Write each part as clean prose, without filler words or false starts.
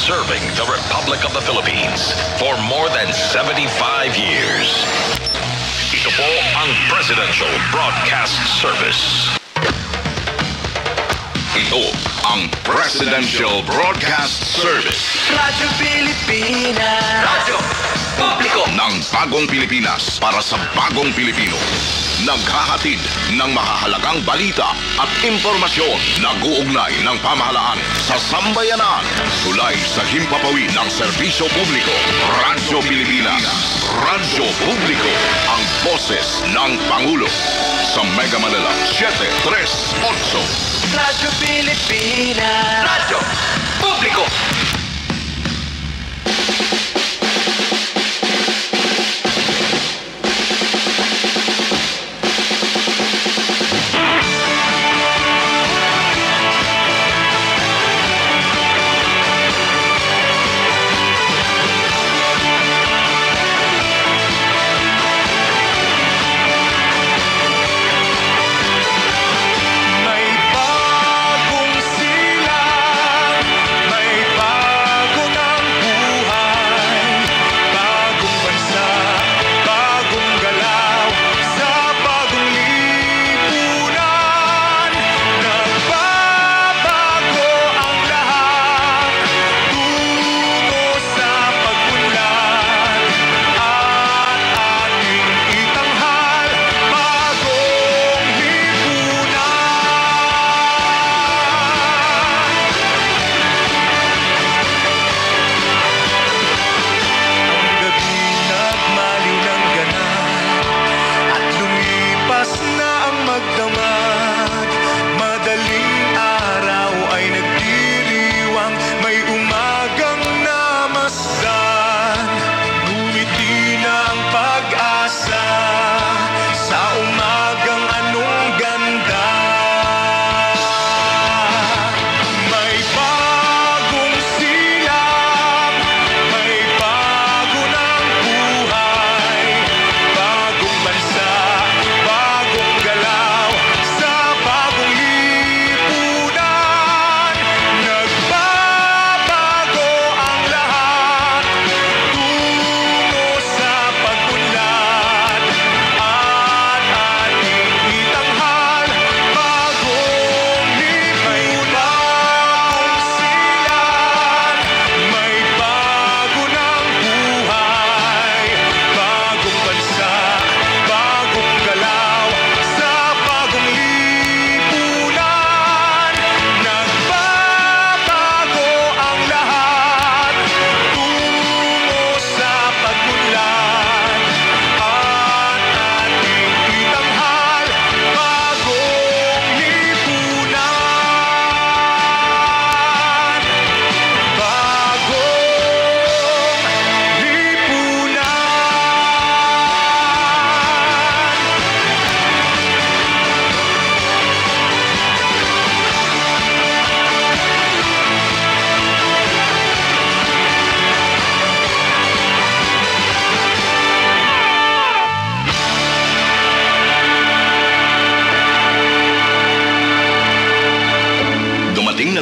serving the Republic of the Philippines for more than 75 years. Ito po ang Presidential Broadcast Service. Ito ang Presidential Broadcast Service. Radyo Pilipinas. Radyo Publiko ng bagong Pilipinas para sa bagong Pilipino. Naghahatid ng mahahalagang balita at impormasyon. Nag-uugnay ng pamahalaan sa sambayanan. Tulay sa himpapawid ng serbisyo publiko. Radyo Pilipinas. Radyo Publiko. Ang boses ng Pangulo. Sa Mega Manila 738. Radyo Pilipinas. Radyo Publiko.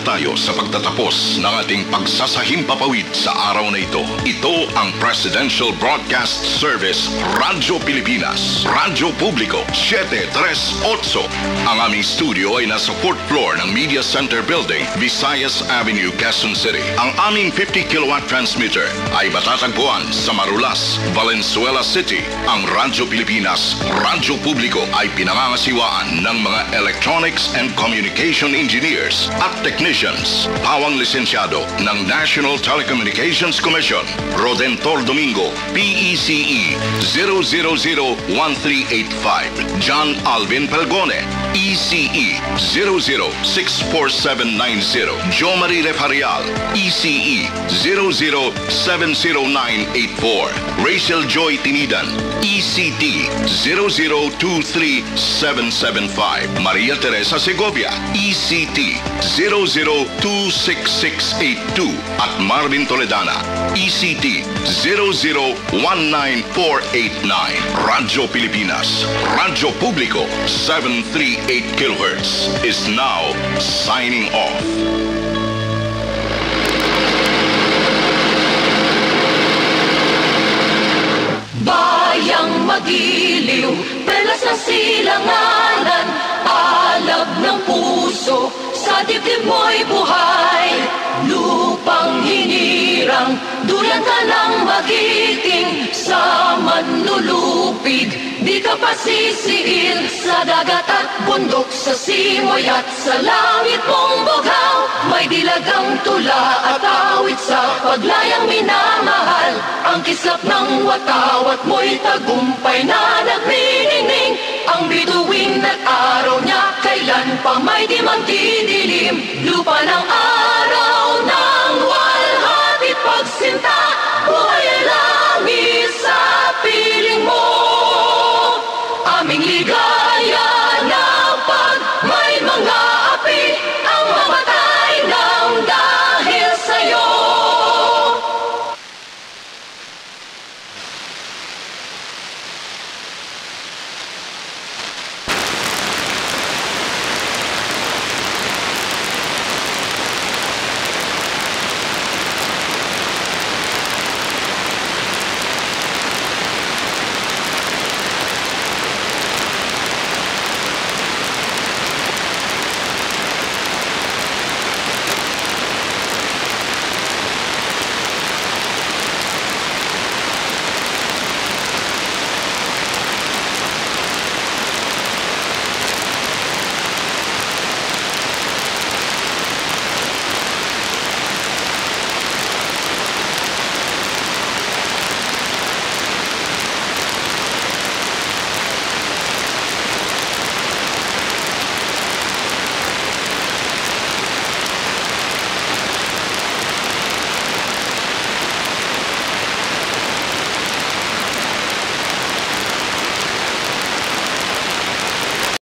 Tayo sa pagtatapos ng ating pagsasahimpapawid sa araw na ito. Ito ang Presidential Broadcast Service Radyo Pilipinas. Radyo Publiko 738. Ang aming studio ay nasa 4th floor ng Media Center Building, Visayas Avenue, Quezon City. Ang aming 50 kilowatt transmitter ay matatagpuan sa Marulas, Valenzuela City. Ang Radyo Pilipinas, Radyo Publiko ay pinangangasiwaan ng mga electronics and communication engineers at technicians. Pawang lisensyado ng National Telecommunications Commission. Rodentor Domingo, PECE 0001385. John Alvin Pelgone, ECE 006470. Jo Marie Refarial, ECE 0070984. Rachel Joy Tinidan, ECT 0023775. Maria Teresa Segovia, ECT 0026682. At Marvin Toledana, ECT 0019489. Radyo Pilipinas, Radyo Publiko 738 kHz is now signing off. silanganan, alab ng puso, sa dibdib mo'y buhay. Lupang hinirang, duyan ka ng magiting, sa manlulupig, di ka pasisiil. Sa dagat at bundok, sa simoy at sa langit mong bughaw, may dilagang tula at awit sa paglayang minamahal. Ang kislap ng watawat mo'y tagumpay na nagniningning, ang bituin at araw niya kailan pa may di magdidilim. Lupa ng